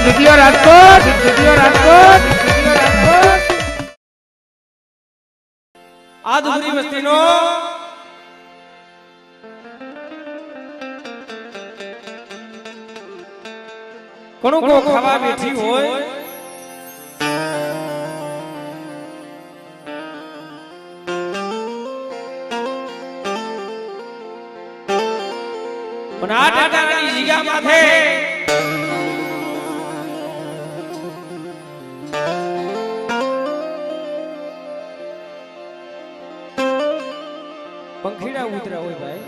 જીત્યો રાજકોટ, જીત્યો રાજકોટ, જીત્યો રાજકોટ। આ દુબરી વસ્તીનો કણુકો ખાવા બેઠી હોય પણ આ દાદાની જીગા માથે પંખીડા ઉતરા હોય ભાઈ।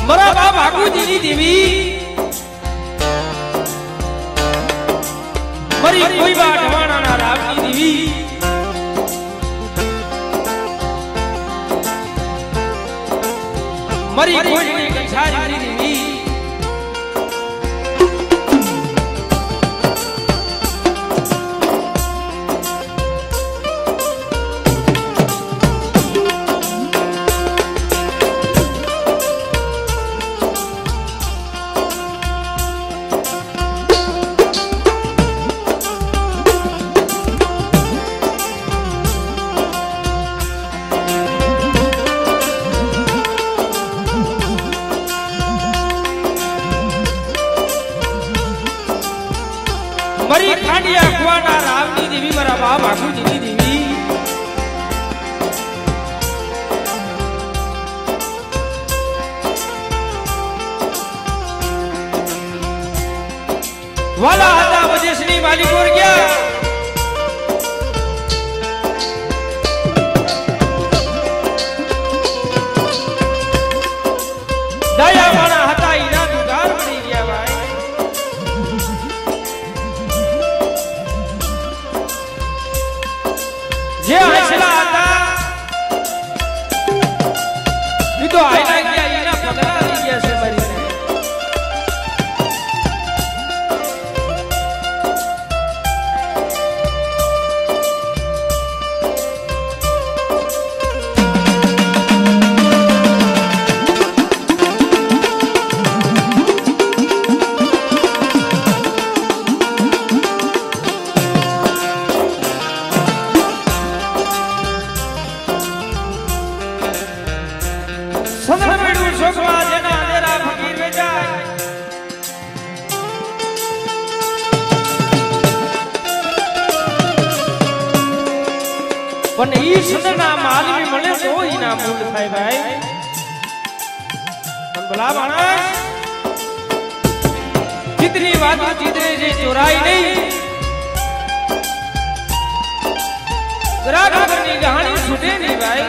मरा बाप भागुजी देवी मरी कोई बात ढवाना ना रावनी देवी मरी कोई नहीं कंसारी देवी मरी खांडिया कुआना रावनी देवी मरा बाप भागुजी देवी वाला हता वजेशनी मालिकोर गया दया वाला हता इना दुगार बनी गया भाई। जे हसला आता ये तो आईना किया इना पकड़ा नहीं गया से मरी ने सदर मेडू शोकवा जेना अंधेरा फकीर में जाए पण ई सदना माल में मळे तो इना मूल थाय भाई। पण भला माणस जितनी बात जितने जे चोराई नहीं ग्राहक करनी कहानी छूटे नहीं भाई।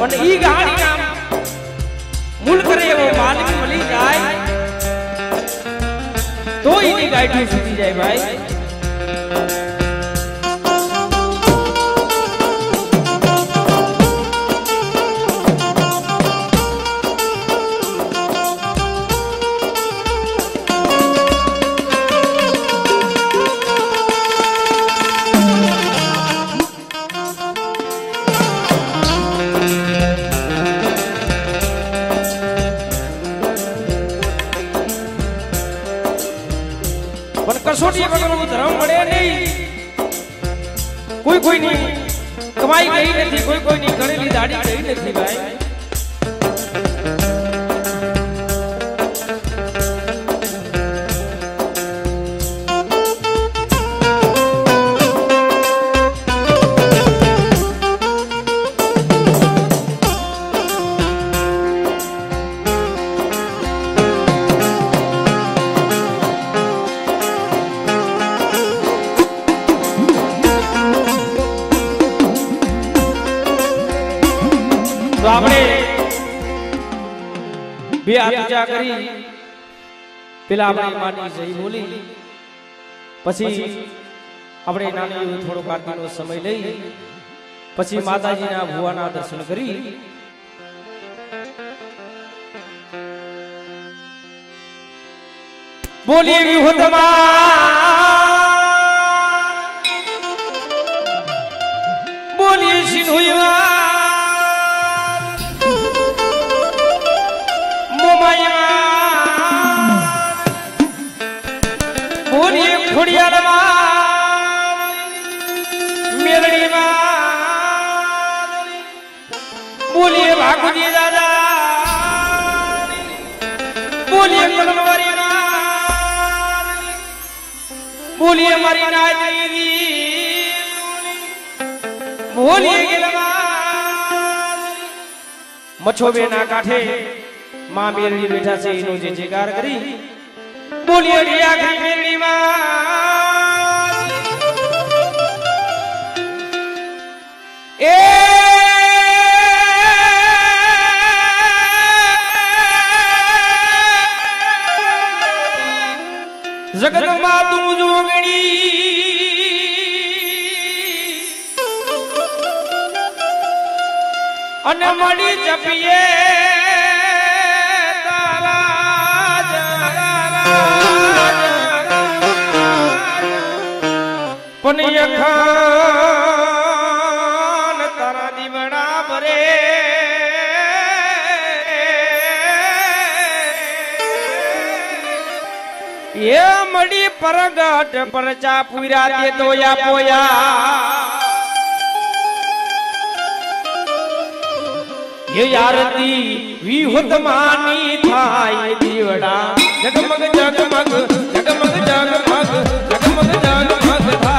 पण ई कहानी नाम मूल करे वो माल भी मली जाए तो इनी गाइड छूटी जाए भाई। पण कसोटी वगरનું ધર્મ મળે નહીં કોઈ ની કમાઈ ગઈ નથી કોઈ ની ગણેલી દાડી ગઈ નથી ભાઈ। હાથ ઊંચા કરી પેલા આપણી માની જઈ બોલી પછી આપણે નાની એવી થોડોક આરતીનો સમય લઈ પછી માતાજીના ભુવાના દર્શન કરી બોલીએ વિહોતમાં બોલીએ સિંહુયા મોમાયા બોલીએ ખોડિયારમાં મેરડીમાં બોલીએ ભાગુજી દાદા બોલીએ કલમવારી बोलिए हमारी नाजरी बोलिए मछो बेना काठे मां मेरड़ी बैठा से इनो जे जयकार करी बोलिए आखिरी मेरड़ी मां ए जगत मातु जोगणी અને મળી જપીએ તારા પણ અખાન તારા દીવડા ભરે ये मड़ी परगट परचा पुरा दे तो या पोया ये आरती विहुत मानी थाय दीवड़ा जगमग जगमग जगमग जगमग जगमग जगमग था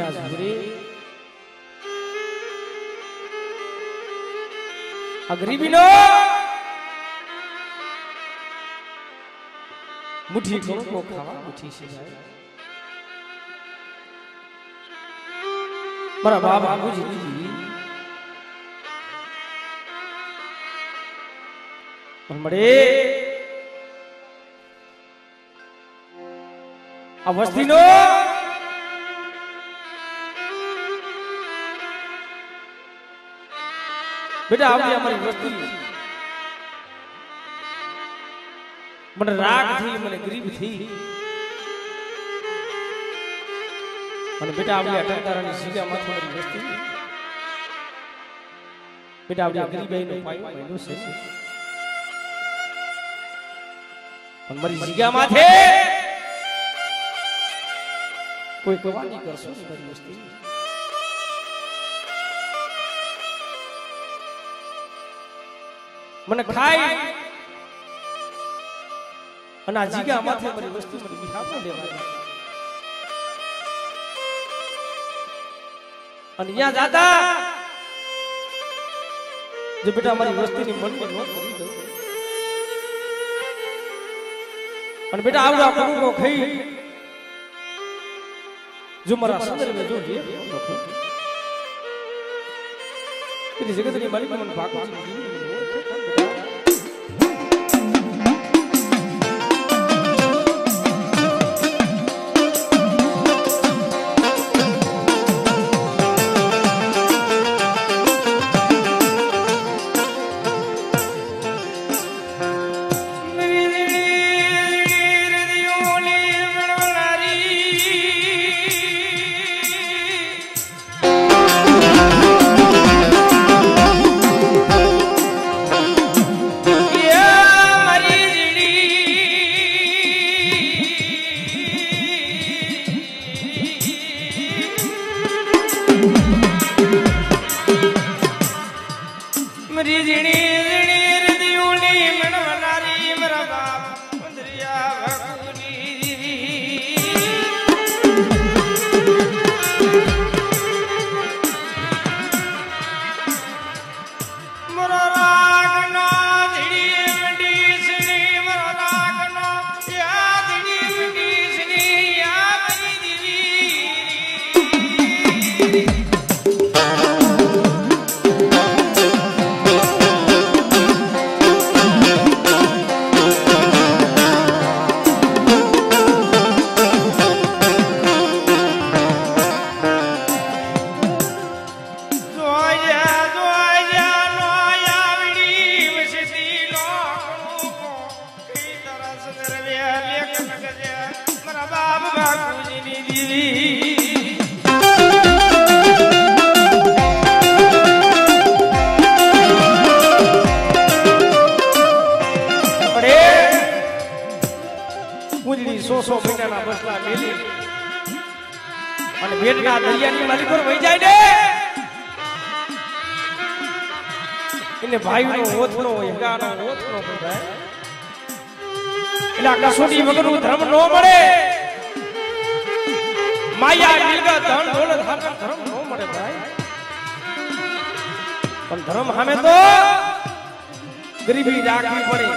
ના ઝુરે આ ગરીબીનો મુઠ્ઠી કો ખાવા મુઠ્ઠી સિવાય મારા બાપ બાપુજી દીદી મળે આ વસ્તીનો બેટા આવડી અમારી વસ્તી મને રાગ થી મને ગરીબ થી અને બેટા આવડી અટંકારાની સીગા માથે મારી વસ્તી બેટા આવડી ગરીબાઈનો પાયો મહિનો છે પણ મારી સીગા માથે કોઈ કવાની કરશો ને મારી વસ્તી મને ખાઈ અને આ જીગા માથે મારી વસ્તુ મને બિહાર દેવાની અને ત્યાં જાતા જો બેટા મારી વસ્તીની મનની નોંધ કરી દઉં અને બેટા આવડા કરુકો ખાઈ જો મારા સંદર્ભે જો લે તેની જગતની માલિક મને ભાગવતી કસોટી વગરનું ધર્મ નો મળે માયા મિલકત ધન દોલત હાકર ધર્મ નો મળે ભાઈ પણ ધર્મ સામે તો ગરીબી રાખવી પડે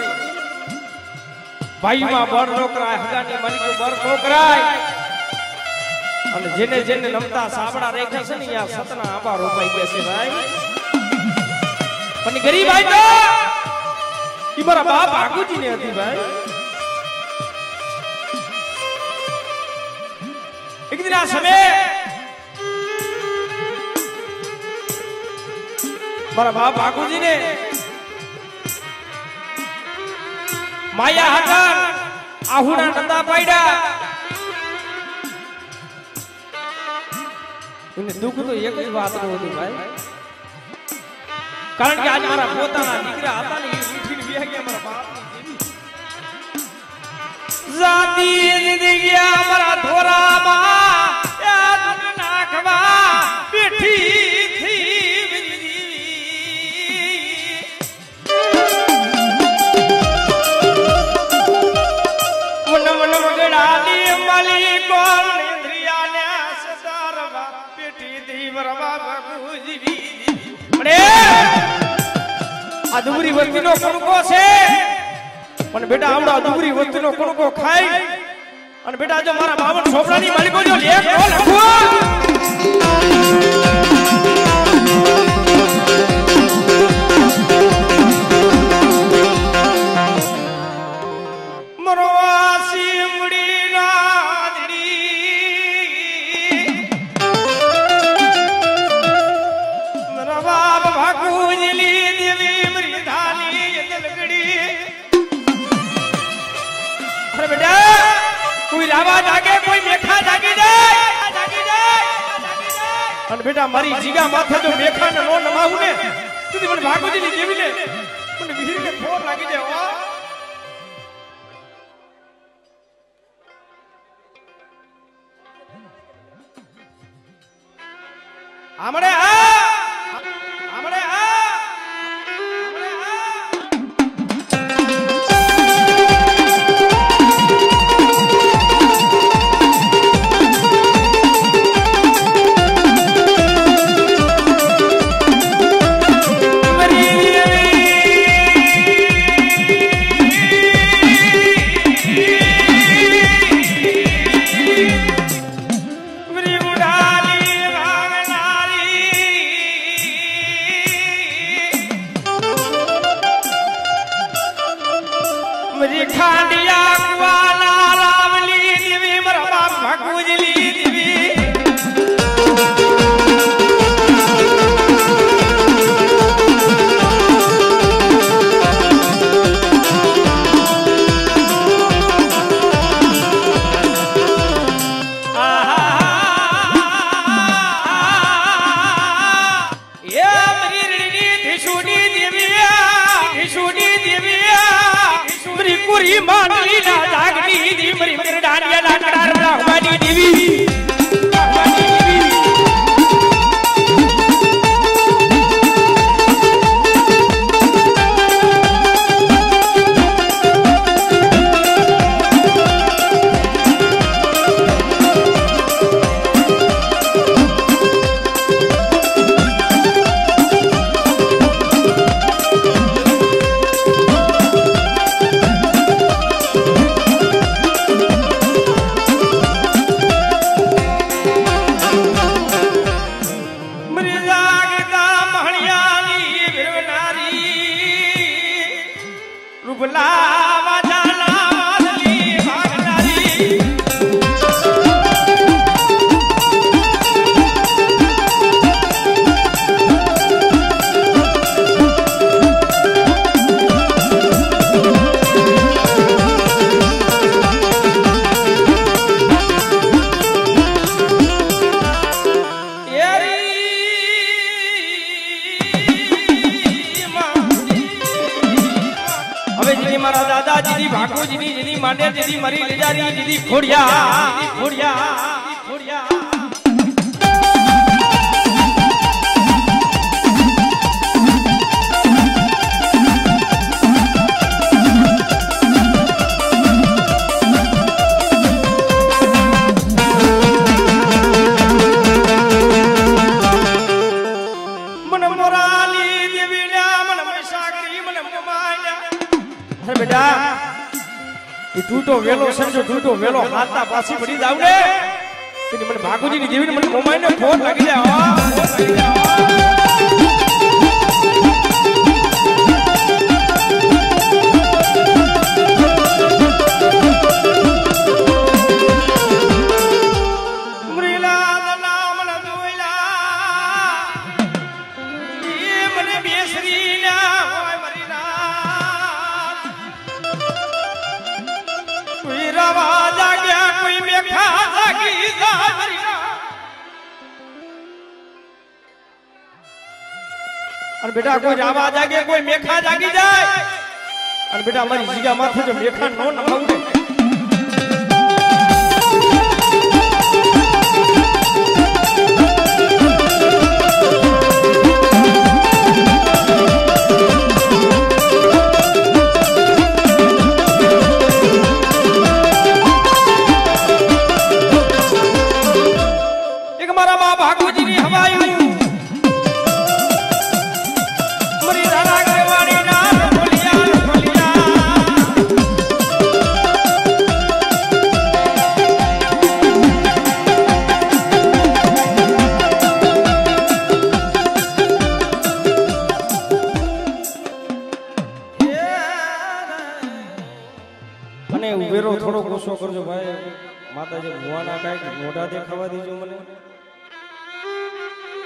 ભાઈમાં બળ નો કરાય હગાની માલિકો બળ નો કરાય અને જેને જેને નમતા સાબડા રેખા છે ને આ સતના આંબા રોપાઈ ગયા છે ભાઈ પણ ગરીબ ભાઈ તો ઈ મારા બાપ આગુજી ને હતી ભાઈ एक दिन आ समय मारा बाप बापूजी ने माया हटा आहुना नंदा पायडा इन्हें दुख तो एक ही बात होती भाई कारण कि आज मारा पोताना दीकरा હતા ને એ ઉઠીને બેહી ગયા મારા બાપની જાતી જિંદગી મારા ધોરામાં યાદ નાખવા બેઠી થી મન મન વગડાની માલિકો ઇન્દ્રિયાને સદારવા બેટી દીવરવા બાબુજી અરે આ દુબરી વસ્તીનો કણકો છે પણ બેટા આવડો દુબરી વસ્તીનો કણકો ખાઈ અને બેટા જો મારા 52 છોકરાની માલિકો જો લેખ નો લખો बेटा मारी जीगा माथे जो मेखा ने नो नमाऊ ने तुझे मन भागवती ની દેવી ને મને વીર કે ખોર લાગી જાય ઓ આમડે આ આમડે આ ટૂટો વેલો હાથના પાછી પડી જાવ ને કે મને ભાગુજી ની દેવીને મને મોમાઈને ફોન લાગી જાય बेटा कोई आवाज आगे कोई मेखा जागी जाए और बेटा हमारी जीगा माथे जो मेखा नो नमाऊ एक मारा मां भागवत બાપુજી ની હવાયું મરી રારા ગવાડી ના બોલિયા અને ઉભેરો થોડો ગુસ્સો કરજો ભાઈ માતાજી ભુવાના કાંઈક મોઢા દેખાવા દીજો મને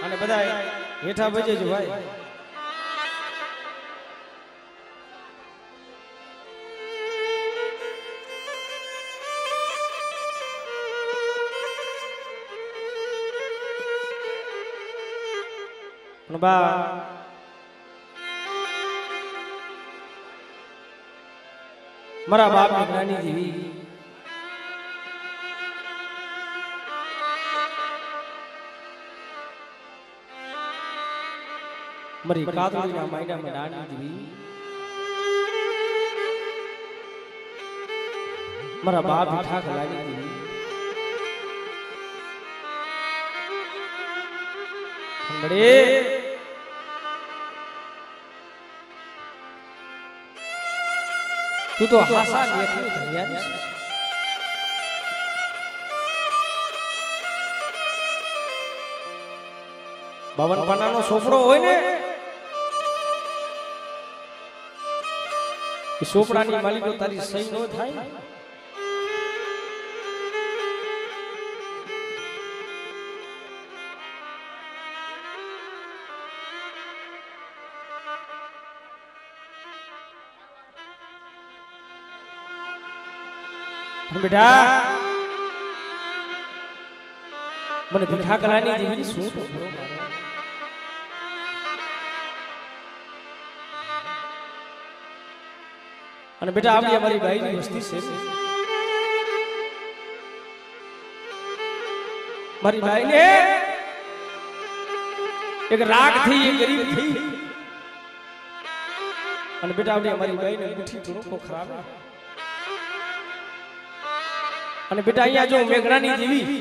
અને બધા હેઠા બજે છે ભાઈ પણ બા મારા બાપ ની જ્ઞાની દેવી મારી કાદડીના માયનામાં નાની દેવી મારા બાપ ઠાક લાગી દેવી અંગડે તું તો હાસા દેખી ધર્યા છે બાવન પાનાનો સોપડો હોય ને એ સોપડાની માલિકો તારી સહી ન થાય બેટા મને ભીખા કલાની દેવી શું અને બેટા આપણી અમારી ભાઈની વસ્તી છે મારી ભાઈને એક રાગ થઈ એક ગરીબ થઈ અને બેટા આપણી અમારી ભાઈને મીઠી ધૂણકો ખરાબ અને બેટા અહીંયા જો મેઘરાની દેવી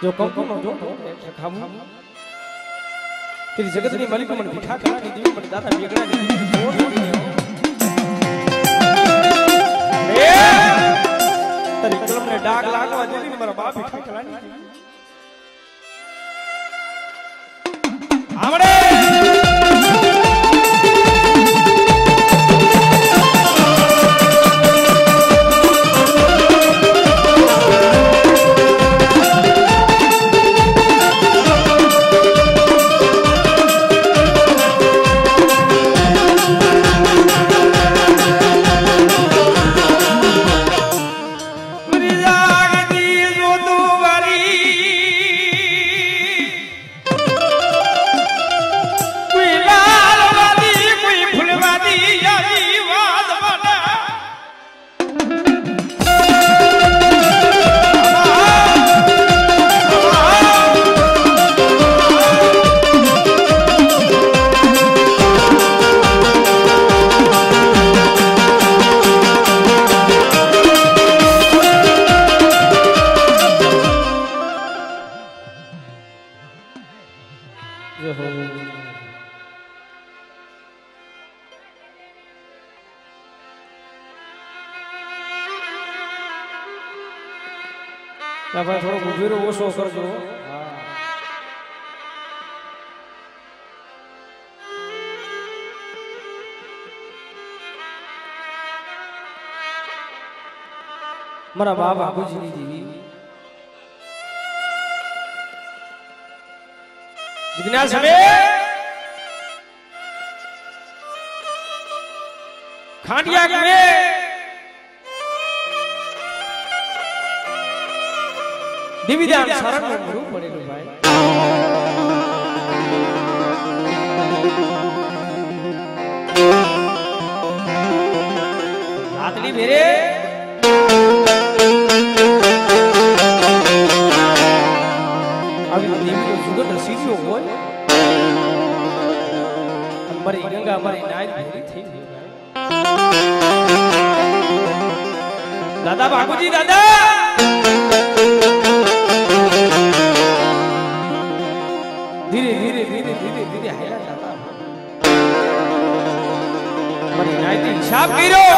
જો કંકુનો જો ખાવું તેરી જગતની માલિકો મને ભીખા કલાની દેવી મને દાદા મેઘરાની દેવી તારી કલમને ડાગ લાગવા દેવી ને મારા બાપ ભીખા કલાની દેવી આવડે થોડો ઉભેરો ઓછો કરજો મારા બાપ બાપુજીની દેવી વિઘ્નાલ સામે ખાંડિયા કે દિવ્યદાન શરણનું મોઢું પડેલું ભાઈ રાતલી ભેરે આવી દેવીનો સુગંધ રસીદ્યો હોય અને મારી ગંગા મારી નાય ભેરી થઈ ગઈ દાદા બાપુજી દાદા હેલા જાતા મને ન્યાયથી હિસાબ કર્યો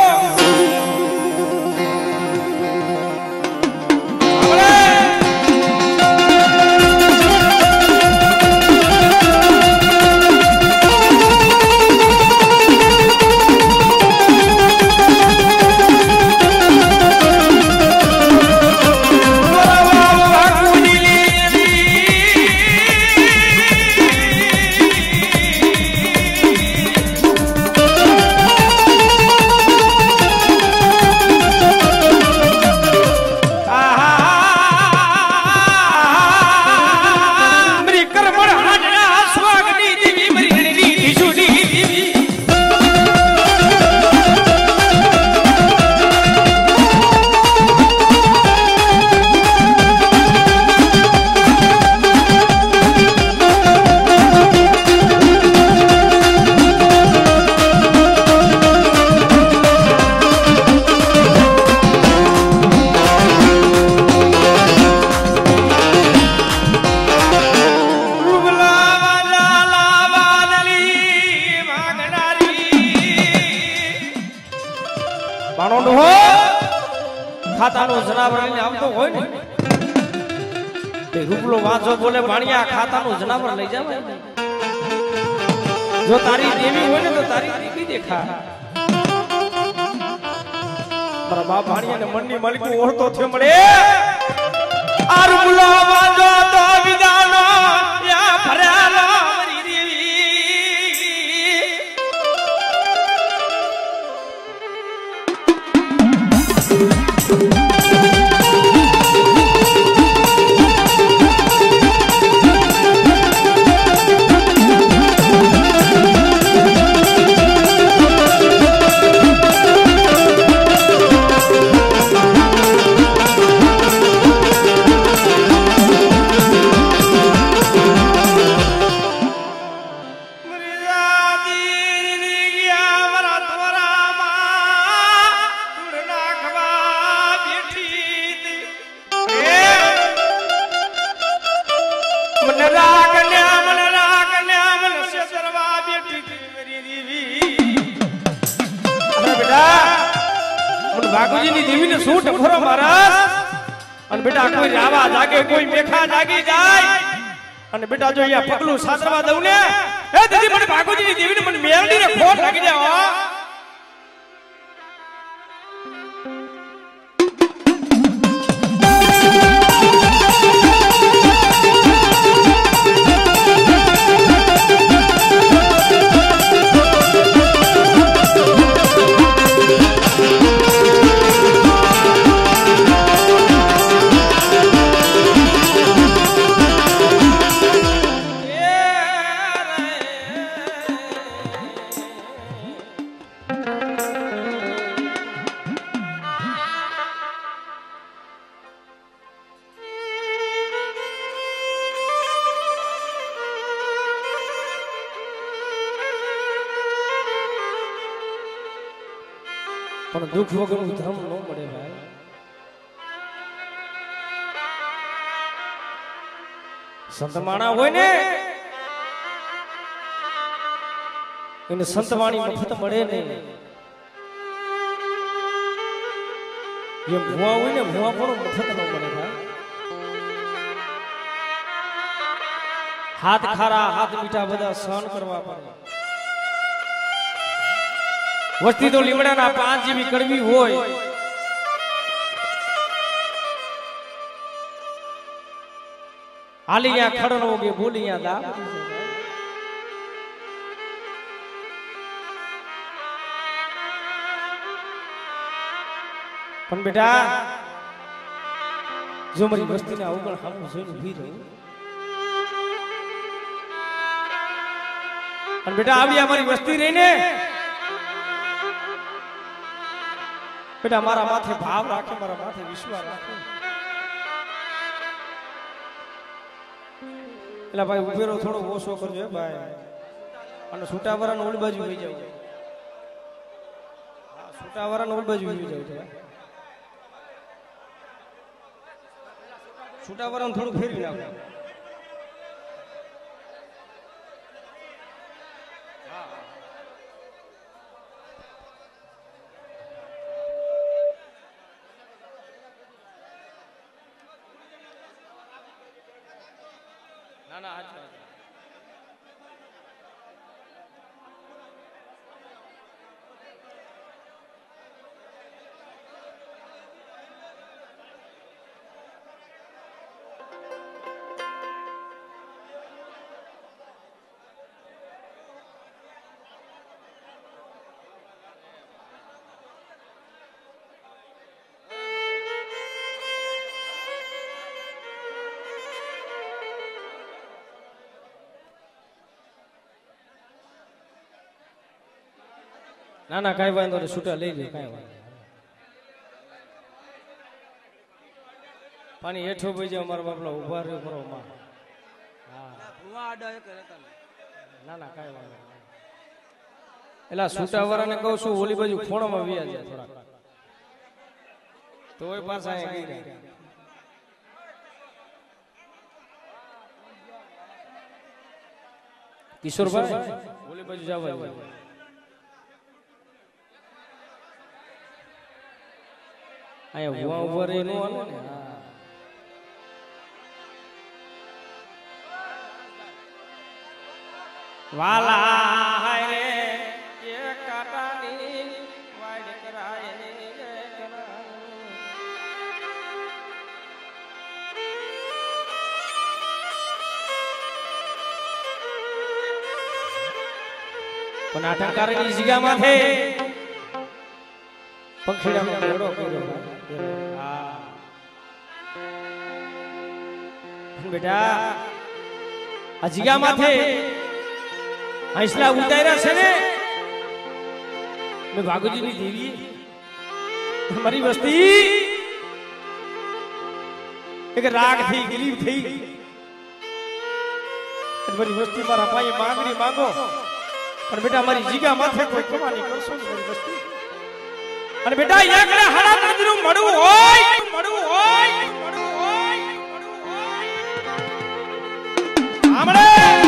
ખાતાનો જનાવર લઈને આવતો હોય ને તે રૂપલો વાંચો બોલે ભાણિયા ખાતાનું જનાવર લઈ જાવ જો તારી દેવી હોય ને તો તારી દીકરી દેખા મારા બાપ ભાણિયાને મનની માલિકી ઓળતો થયો મળે આ રૂપલો વાંચો તો વિદાનો યા ભરાલો મારી દેવી વાઘુજીની દેવીને શું ટફરો મારસ અને બેટા કોઈ રાવા જાગે કોઈ મેખા જાગી જાય અને બેટા જો અહીંયા પગલું સાસરવા દઉં ને એ દીદી મને વાઘુજીની દેવીને મને મેરડીને ખોટ લાગી જાય પણ દુઃખ વગરનું ધર્મ ન મળે ભાઈ સંતમાણા હોય ને એને સંતવાણી મફત મળે નહીં જે ભુવા હોય ને ભુવા પણ મફત ન મળે ભાઈ હાથ ખારા હાથ મીઠા બધા સહન કરવા પડે વસ્તી તો લીમડાના 5 જેવી કડવી હોય હાલિયા ખડનો કે બોલિયા દા પણ બેટા જો મારી વસ્તીને અવગણ સામું જોઈને ઊભી રહી અને બેટા આવી અમારી વસ્તી રહીને બેટા મારા માથે ભાવ રાખે મારા માથે વિશ્વાસ રાખે એટલે ભાઈ ઉભેરો થોડો ઓછો કરજો ભાઈ અને છૂટાવાળાને ઓલી બાજુ લઈ જાવ છૂટાવાળાને ઓલી બાજુ લઈ જાવ છૂટાવાળાને થોડું ફેરવી નાખો ના ના આજ ના ના કાંઈ વાંધો નહીં છૂટા લઈ લે કાંઈ વાંધો પાણી હેઠો ભાઈ જાય અમારા બાપલા ઉભા રહ્યો કરો માં ના ના કાંઈ વાંધો એટલે છૂટા વાળાને કહું છું ઓલી બાજુ ખોણામાં વ્યા જાય થોડા તોય પાછા અહીંયા ગઈ કિશોરભાઈ ઓલી બાજુ જવા અહીંયા ઉભા ઉભા રહી નો હાલે ને વાલા હાય રે એ કાટાની વાડ કરાય ને પણ આટંકારની જગ્યામાં છે પંખીડાનો ઘોડો કર્યો બેટા આ જગ્યા માથે હંસલા ઉતાર્યા છે ને મેં ભાગુજીની દેવી મારી વસ્તી એક રાગ થઈ ગરીબ થઈ મારી વસ્તી મારા ભાઈ માંગણી માંગો પણ બેટા મારી જગ્યા માથે કોઈ કમાની કરશો મારી વસ્તી અને બેટા એક ને હડા નદીનું મળવું હોય આમળે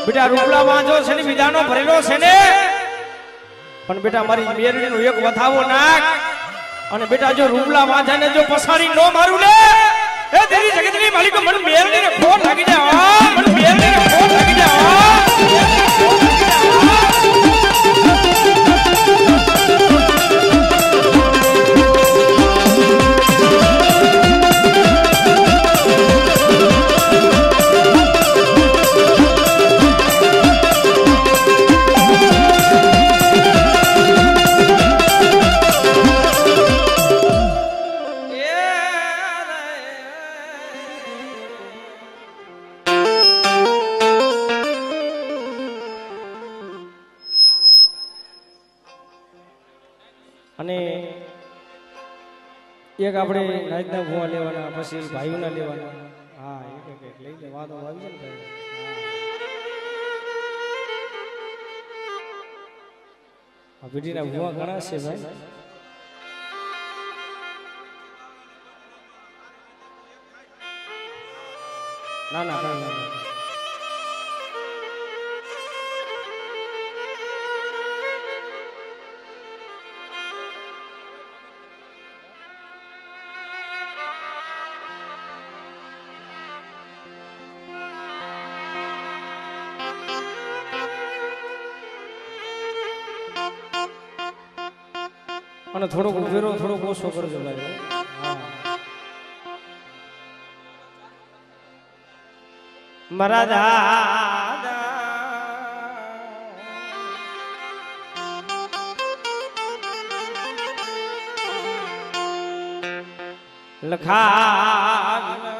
બેટા રૂપલા વાંજો છે ને વિધાનો ભરેલો છે ને પણ બેટા મારી મેરડીનો એક વધાવો નાખ અને બેટા જો રૂપલા વાંજાને જો પસાડી નો મારું લે એ તેરી જગતની માલિક મને મેરડીને ખોટ લાગી જાય મને મેરડીને ખોટ લાગી જાય અને એક આપણે નાયતના ભૂવા લેવાના પછી ભાઈઓના લેવાના હા એક લઈ લે વાતો આવી છે ને ભાઈ આ બીડીના ભૂવા ઘણા છે ભાઈ ના ના કઈ ના અને થોડોક ઉભેરો થોડોક ઓછો કરજો ભાઈ મારા દાદા લખા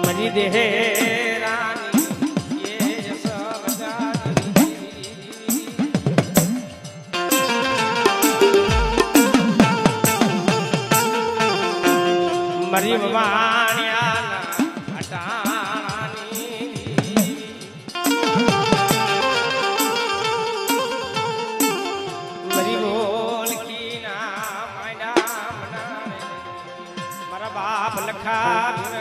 મરી દેહ રાની ये सब મરી વાણિયાના હટાણી મરી બોલકીના માયના મનારે મારા બાપ લખા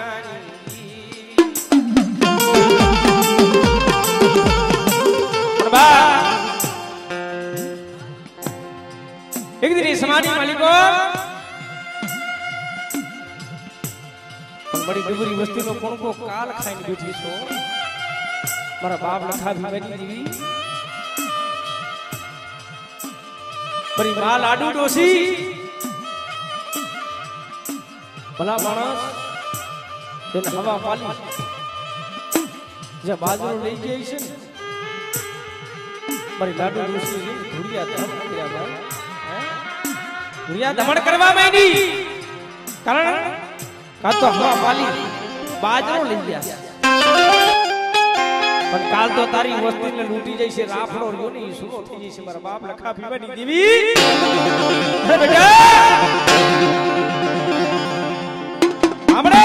एक दिन समाधि मालिको बड़ी डुबरी वस्ती नो कोण को काल खाઈને બેઠી છો મારા બાપ લખા ભીમની દીવી બરી માલ આડુ ડોસી ભલા માણસ તેને હવા પાલી જે બાજરો લઈ ગઈ છે ને મારી લાડુ ડોસી ધુડિયા ધમ કર્યા ભાઈ દુનિયા દમણ કરવા માંડી કારણ કા તો હવા પાલી બાજરો લઈ ગયા પણ કાલ તો તારી વસ્તીને લૂંટી જાય છે રાફડો રહ્યો ને ઈ સુનો થઈ જાય છે મારા બાપ લખા ભીમની દેવી અરે બેટા આપણે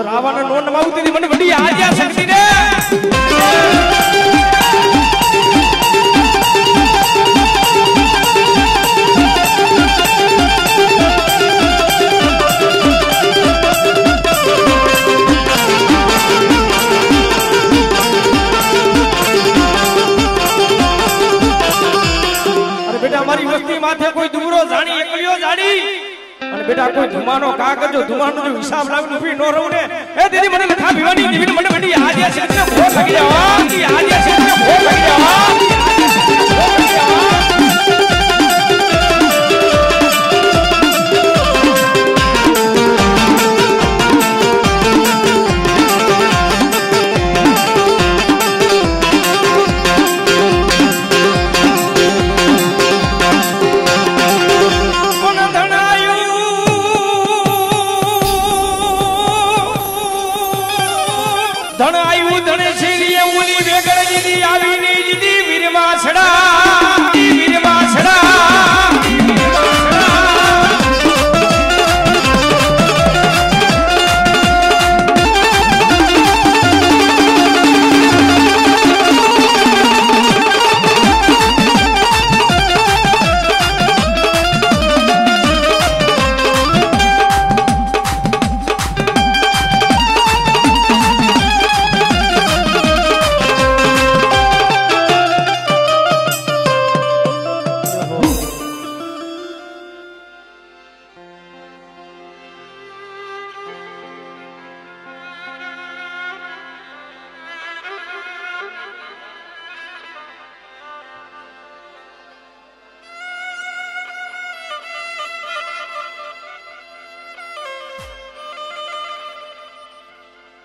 રાવણ નો નમાવતી મને વડી આજ્ઞા શક્તિ ને અરે બેટા મારી વસ્તી માથે કોઈ દુબરો જાણી એકલિયો જાણી અને બેટા કોઈ ધુમાનો કા કરજો ધુમાનો જો હિસાબ લાવીને ઊભી નો રહું ને એ દીદી મને લખા ભીવાની દીવીને મને વડી આજ્ઞા શક્તિ ને ભોગ લાગી જાવ ઈ આજ્ઞા શક્તિ ને ભોગ લાગી જાવ ધણ આયુ ધણ શેરીએ ઉલી વેગળ દીદી આવીને દીદી વીરવાસડા વીરવાસડા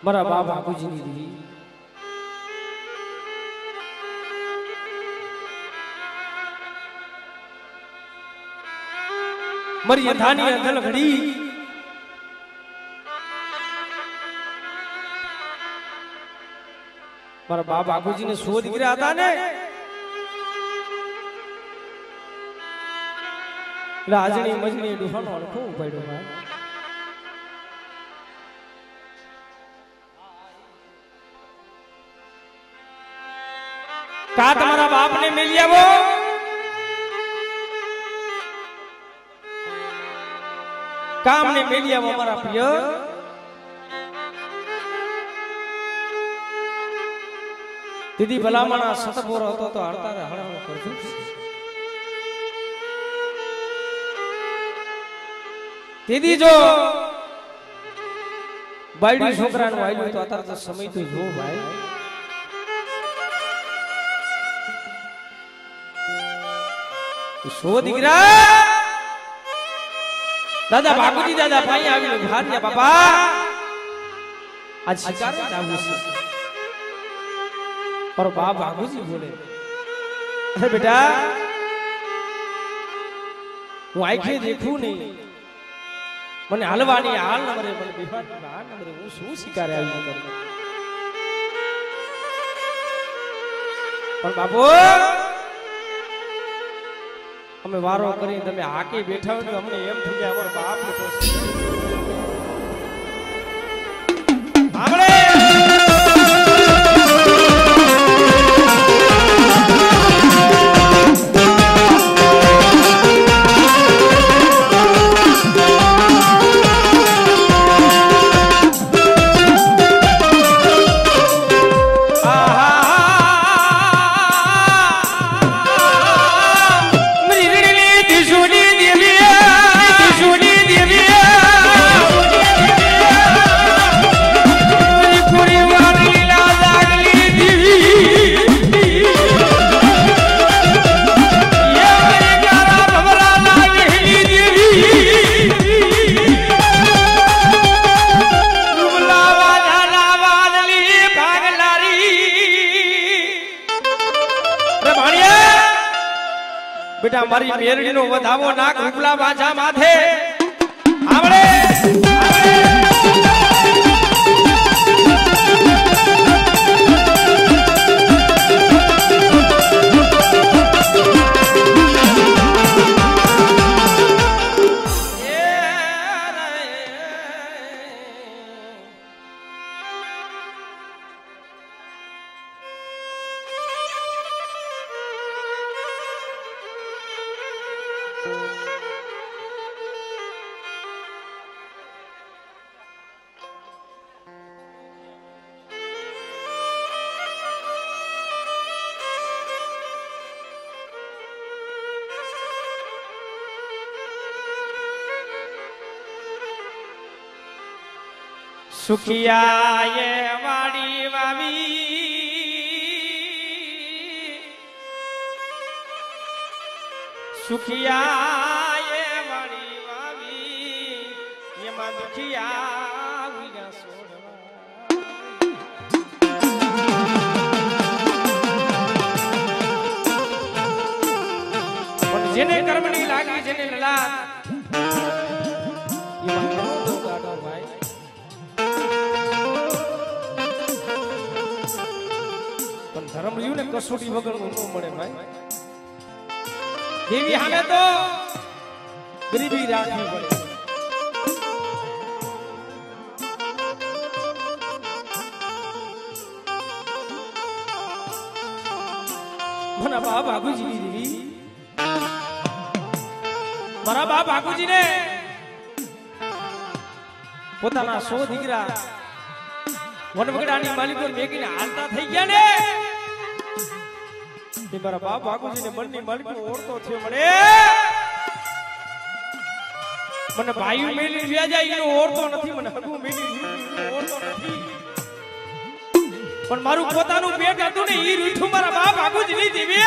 મારા બાપ બાપુજીની દીદી મારી યથાની અંધલ ઘડી મારા બાપ બાપુજીને 100 દીકરા હતા ને રાજણી મજની ડુહાનો અણખો ઉપાડ્યો ભાઈ કા તમારા બાપને મેલી આવો કામને મેલી આવો મારા પ્રિય દીદી ભલામણા સતપોર હતો તો હળતા હળહળ કરજો દીદી જો બાયડી છોકરાનું આયલું તો અત્યારે તો સમય તો જો ભાઈ સો દીકરા દાદા બાપુજી દાદા ભાઈ આવીને ભાર્યા બાપા આજ શિકાર જાવું છે પર બાપ બાપુજી બોલે અરે બેટા હું આંખે દેખું નહીં મને હાલવાની હાલ ન મરે મને બેફાટની હાલ ન મરે હું શું શિકારે આવી કરું પણ બાપુ અમે વારો કરીને તમે આકે બેઠા હોય તો અમને એમ થઈ જાય અમારો બાપ તો આપણે બેટા મારી મેરડીનો વધાવો નાક ઉપલા બાજા માથે આવડે સુખિયા એ વાડી વાવી સુખિયા એ વાડી વાવી એમાં દુખિયા વિના છોડવા પણ જેને કર્મની લાગી જેને લલા એમાં તો ગાડો ભાઈ ધર્મ રહ્યું ને કસોટી વગર નું ન મળે ભાઈ દેવી હામે તો ગરીબી રાખવી પડે મારા બાપ બાપુજી ની દેવી મારા બાપ બાપુજી ને પોતાના 100 દીકરા વનવગડાની માલિકો મેગીને હાલતા થઈ ગયા ને એ મારા બાપ બાપુજીને મનની માલિકો ઓળતો થયો મને ભાઈ મેલી વ્યા જાય એનો ઓળતો નથી મને હગુ મેલી ઓળતો નથી પણ મારું પોતાનું પેટ હતું ને ઈ રૂઠું મારા બાપ બાપુજીની દેવી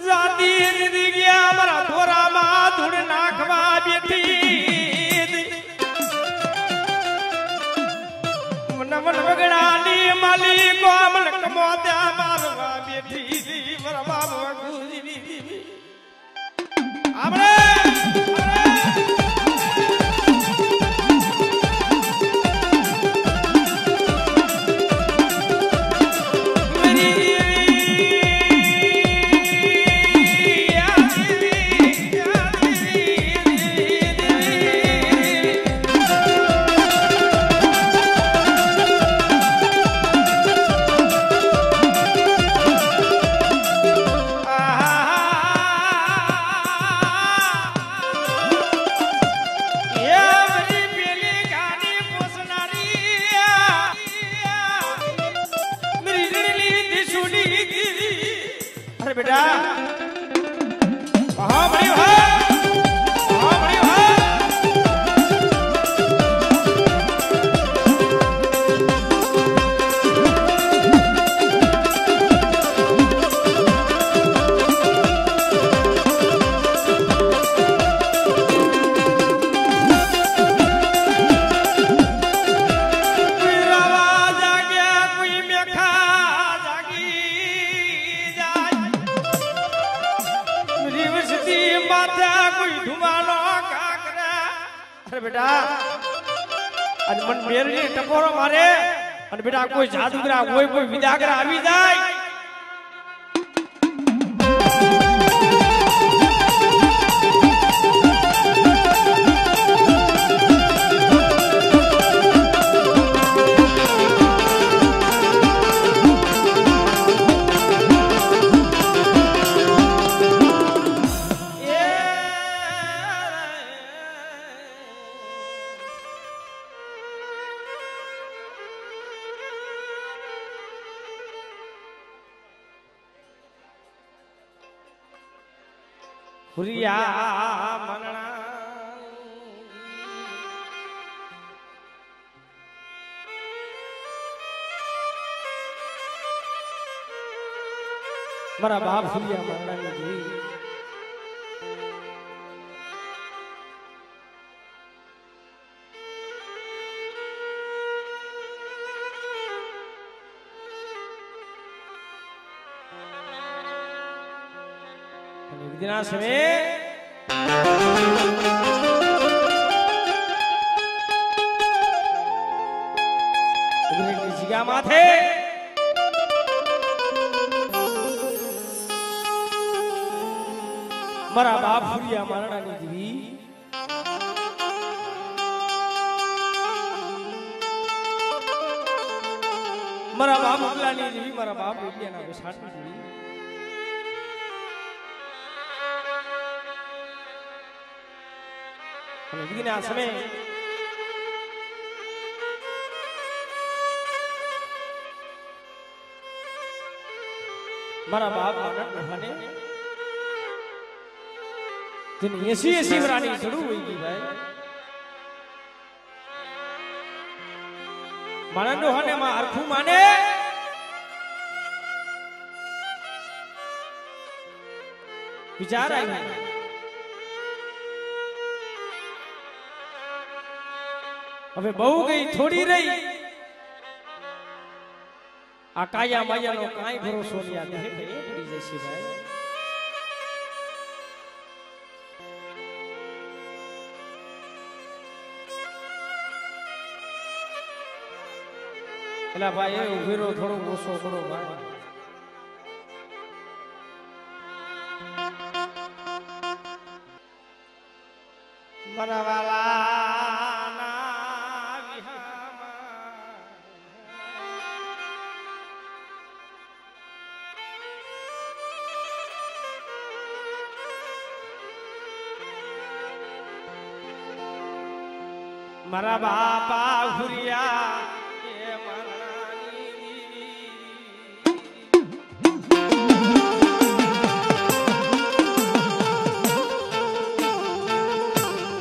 જાતી રી ગયા મારા ધોરામાં ધૂળ નાખવા બેઠી अरे बेटा हाँ बड़ी है हाँ बड़ी है बेटा अरे मन मेरे टपोरो मारे अरे बेटा कोई जादूगरा कोई विदागरा आवी जाए हुरिया मनना मारा बाप हुरिया मनना नहीं दिना समय जिगा माथे मारा बाप हुरिया मारणा नी जीवी मारा बाप उगला नी जीवी मारा बाप उगलिया ना बेसाट नी जीवी begini asme मारा बाप आनंद रहने जिन ऐसी वरानी शुरू हुई थी भाई मानन रोहने मां अरखू माने विचार आई હવે બહુ ગઈ થોડી રહી આ કાયા માયાનો કાઈ ભરોસો નહીં આ દેહ પડી જશે ભાઈ એલા ભાઈ એ ઉભીરો થોડો ઓછો કરો ભાઈ મારા વાલા मारा बापा हुरिया ये मरणानी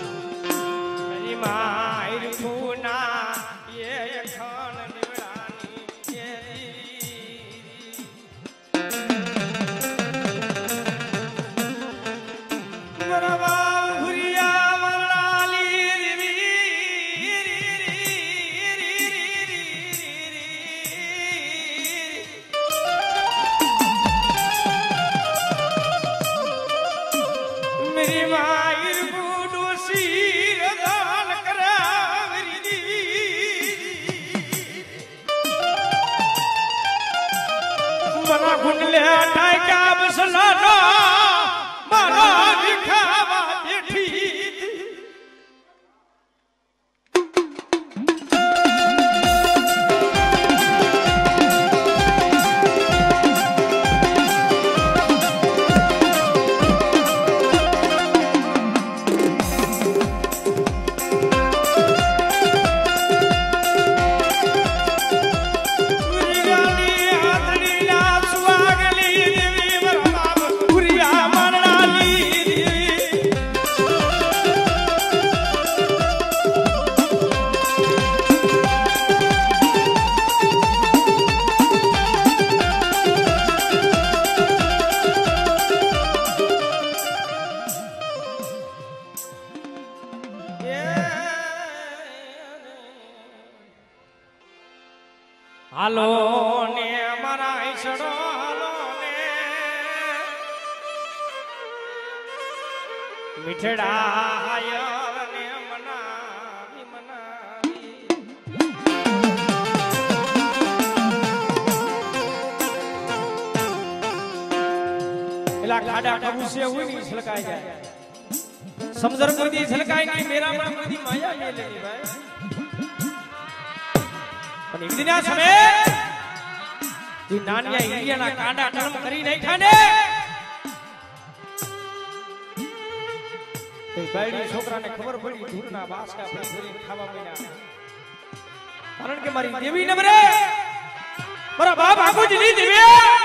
मेरी मायर फूना ये खान निवड़ानी ये मारा बाप हुरिया मना गुंडले टाइका बसलाना मारा दिखावा बैठी स्वागली देवी હાલો ને મારા ઈસડો હાલો ને મીઠડા હાયર ને મનાવી મનાવી એલા ખાડા કબૂસે હોય ની છલકાઈ જાય સમજર કોઈ દી છલકાઈ નહીં મેરા માં કોઈ દી માયા મે લેની ભાઈ પણ એક દિના સમય જે નાનિયા ઈડિયાના કાંડા ટળમ કરી નાખ્યા ને તે બાયડી છોકરાને ખબર પડી ધૂળના બાસકા ફરી ખાવા માંડ્યા કારણ કે મારી દેવી નબરે મારા બાપ આગુ જ નહીં દેવી